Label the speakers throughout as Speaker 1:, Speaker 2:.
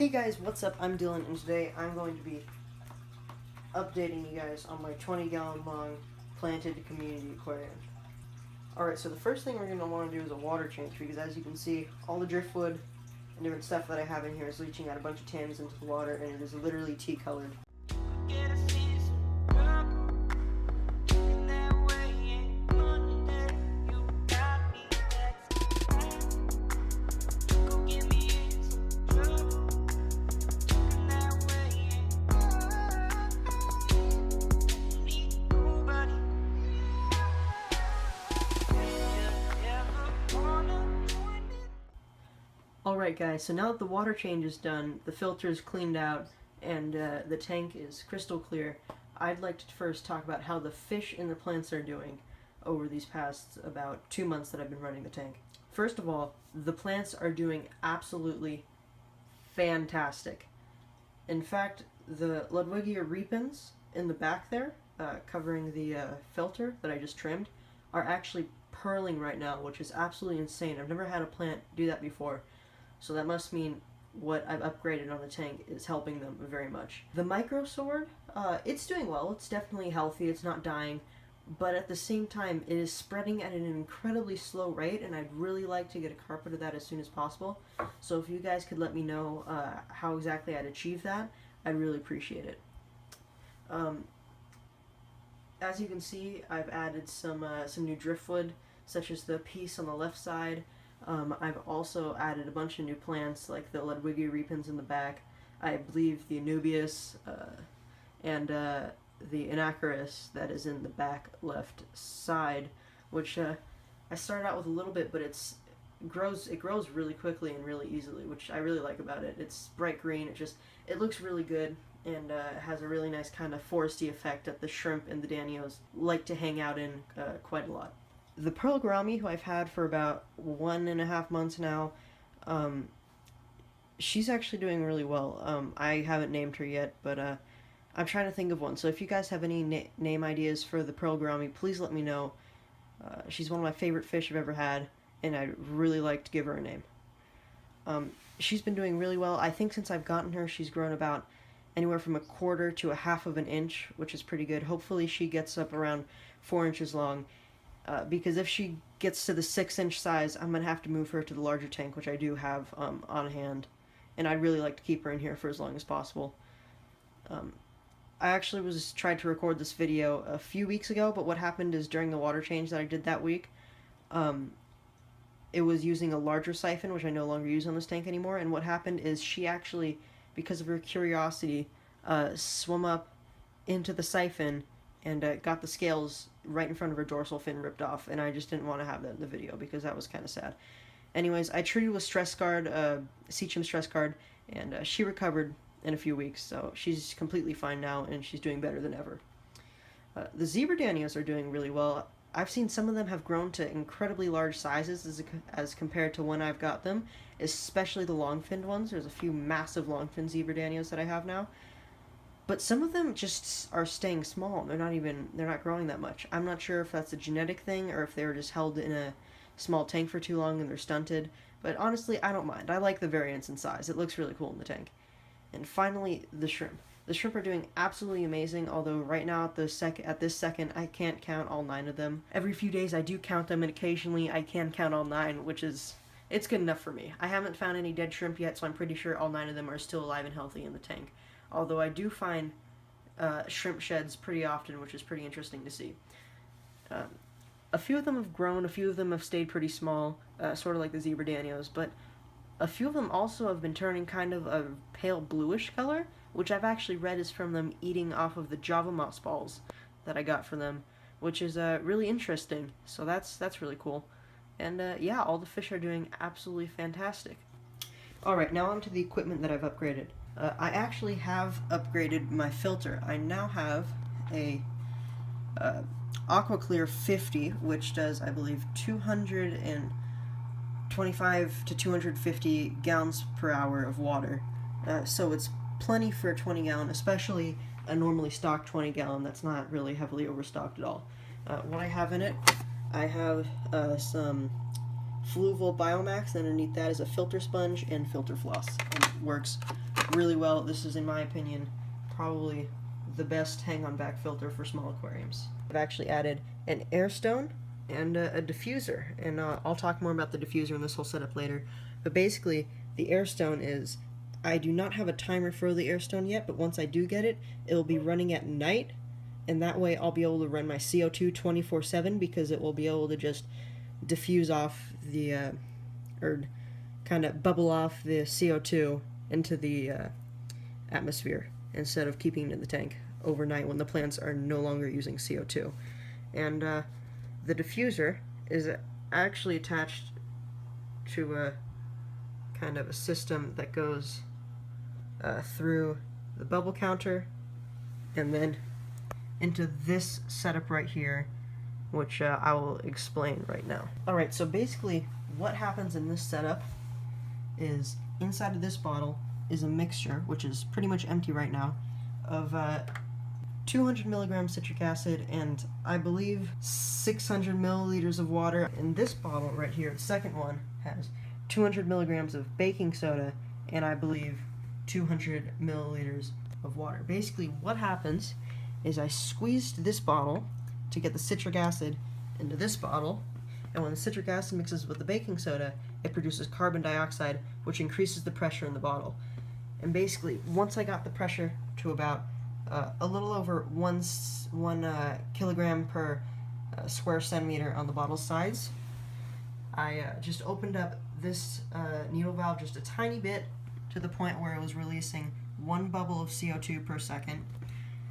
Speaker 1: Hey guys, what's up? I'm Dylan, and today I'm going to be updating you guys on my 20-gallon long planted community aquarium. Alright, so the first thing we're going to want to do is a water change, because as you can see, all the driftwood and different stuff that I have in here is leaching out a bunch of tannins into the water, and it is literally tea-colored. Alright guys, so now that the water change is done, the filter is cleaned out, and the tank is crystal clear, I'd like to first talk about how the fish and the plants are doing over these past about 2 months that I've been running the tank. First of all, the plants are doing absolutely fantastic. In fact, the Ludwigia repens in the back there, covering the filter that I just trimmed, are actually pearling right now, which is absolutely insane. I've never had a plant do that before. So that must mean what I've upgraded on the tank is helping them very much. The micro sword, it's doing well. It's definitely healthy. It's not dying. But at the same time, it is spreading at an incredibly slow rate, and I'd really like to get a carpet of that as soon as possible. So if you guys could let me know how exactly I'd achieve that, I'd really appreciate it. As you can see, I've added some new driftwood, such as the piece on the left side. I've also added a bunch of new plants, like the Ludwigia repens in the back, I believe the Anubias, and the Anacharis that is in the back left side, which I started out with a little bit, but it grows really quickly and really easily, which I really like about it. It's bright green, it looks really good, and has a really nice kind of foresty effect that the shrimp and the danios like to hang out in quite a lot. The pearl gourami, who I've had for about 1.5 months now, she's actually doing really well. I haven't named her yet, but I'm trying to think of one. So if you guys have any name ideas for the pearl gourami, please let me know. She's one of my favorite fish I've ever had, and I'd really like to give her a name. She's been doing really well. I think since I've gotten her, she's grown about anywhere from 1/4 to 1/2 of an inch, which is pretty good. Hopefully she gets up around 4 inches long. Because if she gets to the 6-inch size, I'm going to have to move her to the larger tank, which I do have on hand. And I'd really like to keep her in here for as long as possible. I actually tried to record this video a few weeks ago, but what happened is during the water change that I did that week, it was using a larger siphon, which I no longer use on this tank anymore, and what happened is she actually, because of her curiosity, swam up into the siphon and got the scales right in front of her dorsal fin ripped off, and I just didn't want to have that in the video because that was kind of sad. Anyways, I treated with stress guard, Seachum stress guard, and she recovered in a few weeks, so she's completely fine now, and she's doing better than ever. The zebra danios are doing really well. I've seen some of them have grown to incredibly large sizes as compared to when I've got them, especially the long-finned ones. There's a few massive long-finned zebra danios that I have now. But some of them just are staying small. They're not growing that much. I'm not sure if that's a genetic thing or if they were just held in a small tank for too long and they're stunted. But honestly, I don't mind. I like the variance in size. It looks really cool in the tank. And finally, the shrimp. The shrimp are doing absolutely amazing, although right now at this second, I can't count all 9 of them. Every few days I do count them, and occasionally I can count all 9, which is, it's good enough for me. I haven't found any dead shrimp yet, so I'm pretty sure all 9 of them are still alive and healthy in the tank. Although I do find shrimp sheds pretty often, which is pretty interesting to see. A few of them have grown, a few of them have stayed pretty small, sort of like the zebra danios, but a few of them also have been turning kind of a pale bluish color, which I've actually read is from them eating off of the Java moss balls that I got from them, which is really interesting, so that's really cool. And yeah, all the fish are doing absolutely fantastic. Alright, now on to the equipment that I've upgraded. I actually have upgraded my filter. I now have a AquaClear 50, which does, I believe, 225 to 250 gallons per hour of water. So it's plenty for a 20-gallon, especially a normally stocked 20-gallon that's not really heavily overstocked at all. What I have in it, I have some Fluval Biomax, and underneath that is a filter sponge and filter floss. And it works really well. This is, in my opinion, probably the best hang-on back filter for small aquariums. I've actually added an air stone and a diffuser, and I'll talk more about the diffuser in this whole setup later. But basically, the air stone is, I do not have a timer for the air stone yet, but once I do get it, it'll be running at night, and that way I'll be able to run my CO2 24/7 because it will be able to just diffuse off the, or kind of bubble off the CO2 into the atmosphere instead of keeping it in the tank overnight when the plants are no longer using CO2. And the diffuser is actually attached to a kind of a system that goes through the bubble counter and then into this setup right here, which I will explain right now. Alright, so basically what happens in this setup is inside of this bottle is a mixture, which is pretty much empty right now, of 200 milligrams citric acid and I believe 600 milliliters of water. In this bottle right here, the second one, has 200 milligrams of baking soda and I believe 200 milliliters of water. Basically what happens is I squeezed this bottle to get the citric acid into this bottle, and when the citric acid mixes with the baking soda, it produces carbon dioxide, which increases the pressure in the bottle. And basically, once I got the pressure to about a little over one kilogram per square centimeter on the bottle sides, I just opened up this needle valve just a tiny bit to the point where it was releasing 1 bubble of CO2 per second.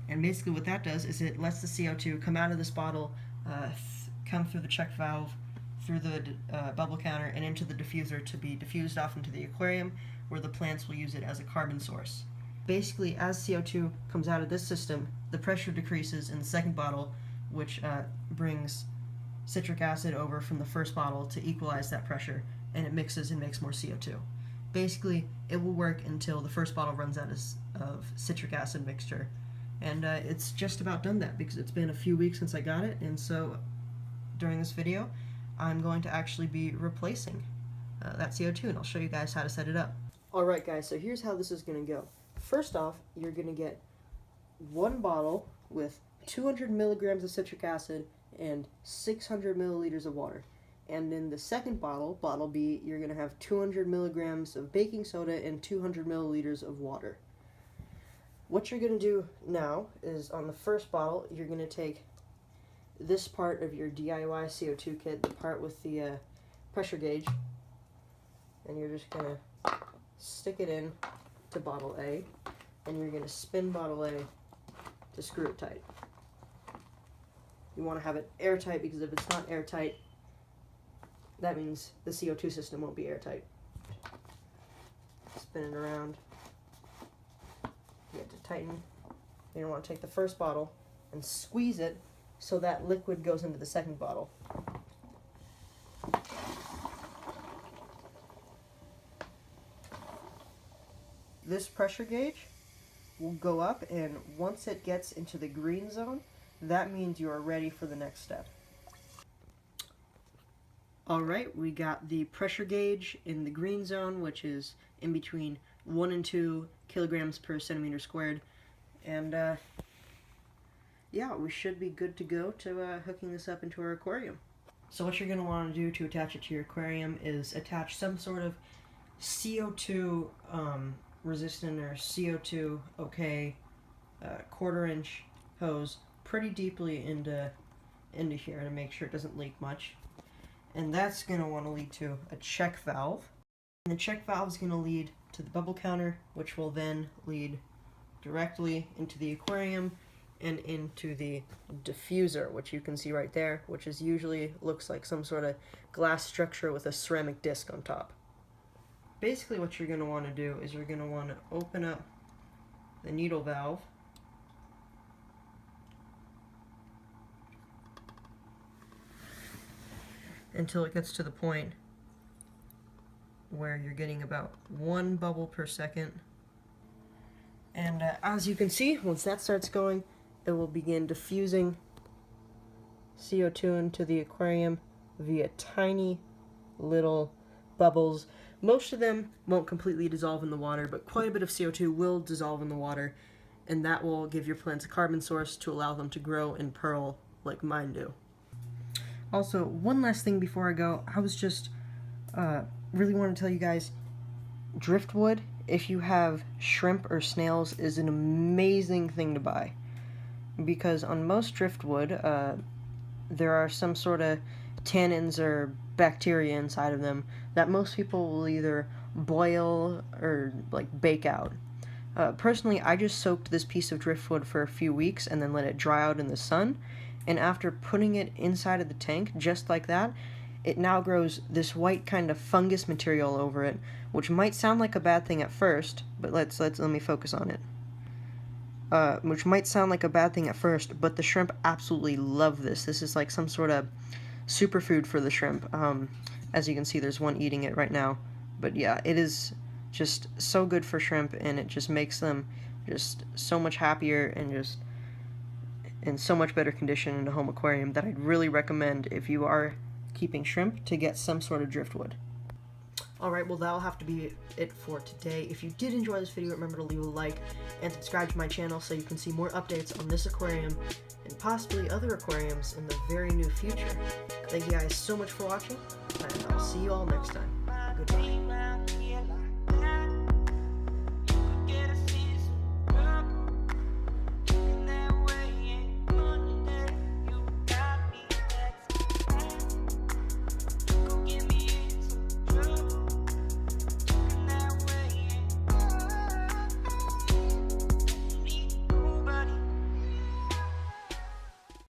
Speaker 1: And basically what that does is it lets the CO2 come out of this bottle, come through the check valve, through the bubble counter, and into the diffuser to be diffused off into the aquarium, where the plants will use it as a carbon source. Basically, as CO2 comes out of this system, the pressure decreases in the second bottle, which brings citric acid over from the first bottle to equalize that pressure, and it mixes and makes more CO2. Basically, it will work until the first bottle runs out of citric acid mixture. And it's just about done that because it's been a few weeks since I got it, and so during this video I'm going to actually be replacing that CO2, and I'll show you guys how to set it up. Alright guys, so here's how this is going to go. First off, you're going to get 1 bottle with 200 milligrams of citric acid and 600 milliliters of water. And in the second bottle, bottle B, you're going to have 200 milligrams of baking soda and 200 milliliters of water. What you're going to do now is on the first bottle, you're going to take this part of your DIY CO2 kit, the part with the pressure gauge, and you're just going to stick it in to bottle A, and you're going to spin bottle A to screw it tight. You want to have it airtight because if it's not airtight, that means the CO2 system won't be airtight. Spin it around. You have to tighten. You're going to want to take the first bottle and squeeze it so that liquid goes into the second bottle. This pressure gauge will go up, and once it gets into the green zone, that means you are ready for the next step. Alright, we got the pressure gauge in the green zone, which is in between 1 and 2 kilograms per centimeter squared, and yeah, we should be good to go to hooking this up into our aquarium. So what you're going to want to do to attach it to your aquarium is attach some sort of CO2 resistant or CO2 okay 1/4 inch hose pretty deeply into here to make sure it doesn't leak much. And that's going to want to lead to a check valve. And the check valve is going to lead to the bubble counter, which will then lead directly into the aquarium and into the diffuser, which you can see right there, which is usually looks like some sort of glass structure with a ceramic disc on top. Basically what you're going to want to do is you're going to want to open up the needle valve until it gets to the point where you're getting about 1 bubble per second. And as you can see, once that starts going, it will begin diffusing CO2 into the aquarium via tiny little bubbles. Most of them won't completely dissolve in the water, but quite a bit of CO2 will dissolve in the water, and that will give your plants a carbon source to allow them to grow and pearl like mine do. Also, one last thing before I go, I was just really want to tell you guys, driftwood, if you have shrimp or snails, is an amazing thing to buy. Because on most driftwood, there are some sort of tannins or bacteria inside of them that most people will either boil or like bake out. Personally, I just soaked this piece of driftwood for a few weeks and then let it dry out in the sun, and after putting it inside of the tank just like that, it now grows this white kind of fungus material over it, which might sound like a bad thing at first, but let me focus on it. Which might sound like a bad thing at first, but the shrimp absolutely love this. This is like some sort of superfood for the shrimp. As you can see, there's one eating it right now. But yeah, it is just so good for shrimp, and it just makes them just so much happier and just in so much better condition in a home aquarium that I'd really recommend, if you are keeping shrimp, to get some sort of driftwood. Alright, well that'll have to be it for today. If you did enjoy this video, remember to leave a like and subscribe to my channel so you can see more updates on this aquarium and possibly other aquariums in the very near future. Thank you guys so much for watching, and I'll see you all next time. Goodbye.